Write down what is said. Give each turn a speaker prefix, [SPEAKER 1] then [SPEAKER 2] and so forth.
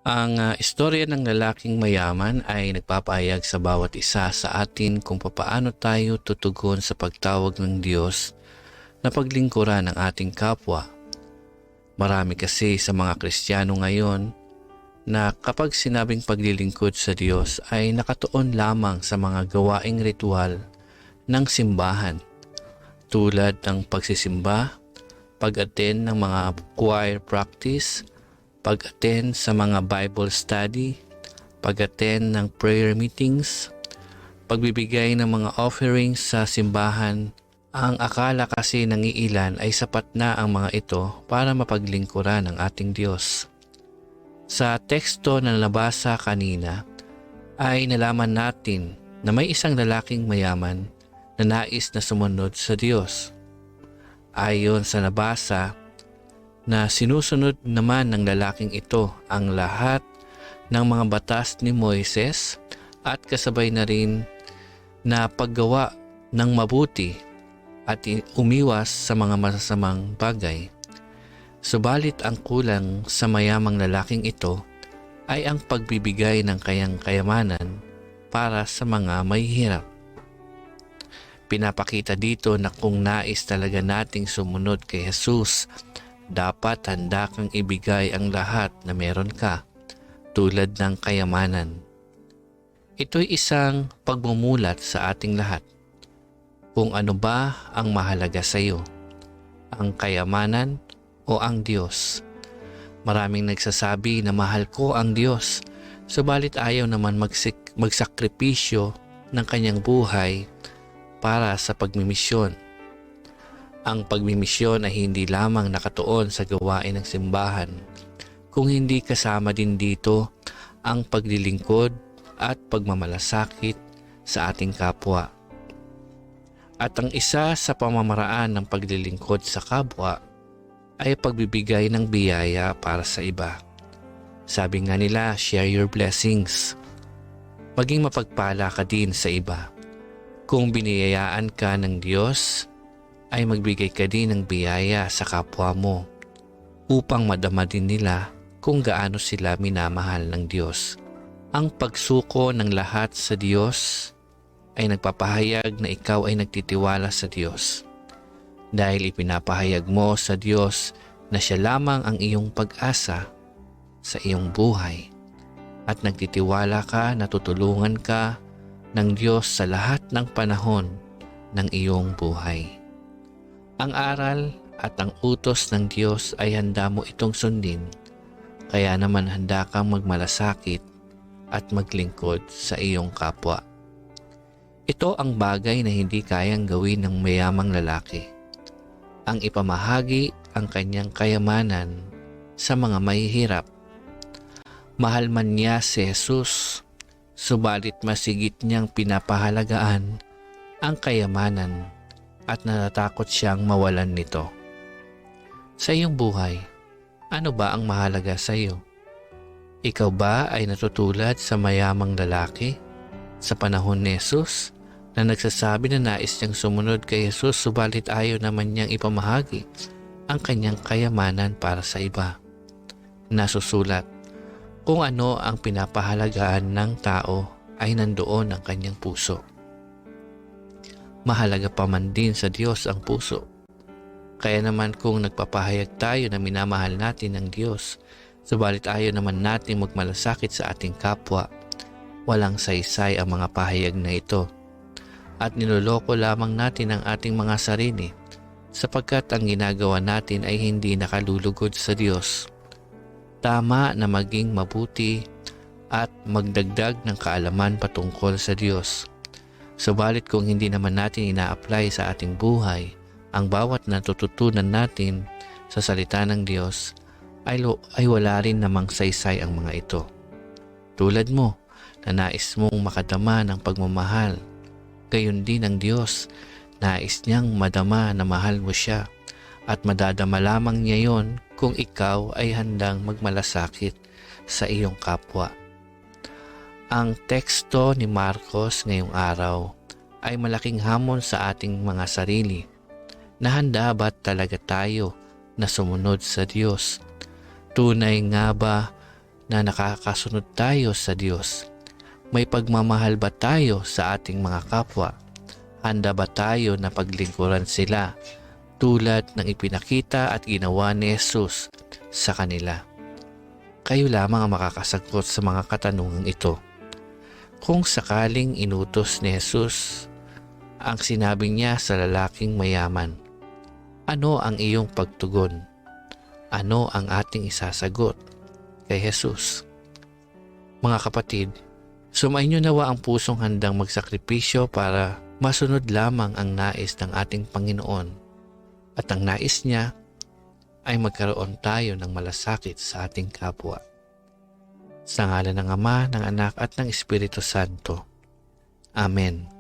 [SPEAKER 1] Ang istorya ng lalaking mayaman ay nagpapahayag sa bawat isa sa atin kung papaano tayo tutugon sa pagtawag ng Diyos na paglingkuran ng ating kapwa. Marami kasi sa mga Kristiyano ngayon na kapag sinabing paglilingkod sa Diyos ay nakatuon lamang sa mga gawaing ritual ng simbahan tulad ng pagsisimba, pag-attend ng mga choir practice, pag-attend sa mga Bible study, pag-attend ng prayer meetings, pagbibigay ng mga offerings sa simbahan. Ang akala kasi ng iilan ay sapat na ang mga ito para mapaglingkuran ang ating Diyos. Sa teksto na nabasa kanina ay nalaman natin na may isang lalaking mayaman na nais na sumunod sa Diyos. Ayon sa nabasa, na sinusunod naman ng lalaking ito ang lahat ng mga batas ni Moises at kasabay na rin na paggawa ng mabuti at umiwas sa mga masasamang bagay. Subalit ang kulang sa mayamang lalaking ito ay ang pagbibigay ng kayang kayamanan para sa mga mahihirap. Pinapakita dito na kung nais talaga nating sumunod kay Jesus, dapat handa kang ibigay ang lahat na meron ka, tulad ng kayamanan. Ito'y isang pagmumulat sa ating lahat. Kung ano ba ang mahalaga sa iyo, ang kayamanan o ang Diyos. Maraming nagsasabi na mahal ko ang Diyos, subalit ayaw naman magsakripisyo ng kanyang buhay para sa pagmimisyon. Ang pagmimisyon ay hindi lamang nakatuon sa gawain ng simbahan, kung hindi kasama din dito ang paglilingkod at pagmamalasakit sa ating kapwa. At ang isa sa pamamaraan ng paglilingkod sa kapwa ay pagbibigay ng biyaya para sa iba. Sabi nga nila, share your blessings. Maging mapagpala ka din sa iba. Kung biniyayaan ka ng Diyos, ay magbigay ka din ng biyaya sa kapwa mo upang madama din nila kung gaano sila minamahal ng Diyos. Ang pagsuko ng lahat sa Diyos ay nagpapahayag na ikaw ay nagtitiwala sa Diyos dahil ipinapahayag mo sa Diyos na Siya lamang ang iyong pag-asa sa iyong buhay at nagtitiwala ka na tutulungan ka ng Diyos sa lahat ng panahon ng iyong buhay. Ang aral at ang utos ng Diyos ay handa mo itong sundin, kaya naman handa kang magmalasakit at maglingkod sa iyong kapwa. Ito ang bagay na hindi kayang gawin ng mayamang lalaki. Ang ipamahagi ang kanyang kayamanan sa mga mahihirap. Mahal man niya si Jesus, subalit masigit niyang pinapahalagaan ang kayamanan at natatakot siyang mawalan nito. Sa iyong buhay, ano ba ang mahalaga sa iyo? Ikaw ba ay natutulad sa mayamang lalaki sa panahon ni Jesus na nagsasabi na nais niyang sumunod kay Jesus subalit ayaw naman niyang ipamahagi ang kanyang kayamanan para sa iba? Nasusulat, kung ano ang pinapahalagaan ng tao ay nandoon ang kanyang puso. Mahalaga pa man din sa Diyos ang puso. Kaya naman kung nagpapahayag tayo na minamahal natin ang Diyos, subalit ayaw naman natin magmalasakit sa ating kapwa, walang saysay ang mga pahayag na ito. At niloloko lamang natin ang ating mga sarili, sapagkat ang ginagawa natin ay hindi nakalulugod sa Diyos. Tama na maging mabuti at magdagdag ng kaalaman patungkol sa Diyos. Subalit kung hindi naman natin ina-apply sa ating buhay ang bawat natututunan natin sa salita ng Diyos, ay wala rin namang saysay ang mga ito. Tulad mo na nais mong makadama ng pagmamahal, gayon din ang Diyos, nais niyang madama na mahal mo siya at madadama lamang niya yon kung ikaw ay handang magmalasakit sa iyong kapwa. Ang teksto ni Marcos ngayong araw ay malaking hamon sa ating mga sarili na handa ba talaga tayo na sumunod sa Diyos? Tunay nga ba na nakakasunod tayo sa Diyos? May pagmamahal ba tayo sa ating mga kapwa? Handa ba tayo na paglingkuran sila tulad ng ipinakita at ginawa ni Jesus sa kanila? Kayo lamang ang makakasagot sa mga katanungang ito. Kung sakaling inutos ni Jesus ang sinabi niya sa lalaking mayaman, ano ang iyong pagtugon? Ano ang ating isasagot kay Jesus? Mga kapatid, sumainyo nawa ang pusong handang magsakripisyo para masunod lamang ang nais ng ating Panginoon, at ang nais niya ay magkaroon tayo ng malasakit sa ating kapwa. Sa ngalan ng Ama, ng Anak at ng Espiritu Santo. Amen.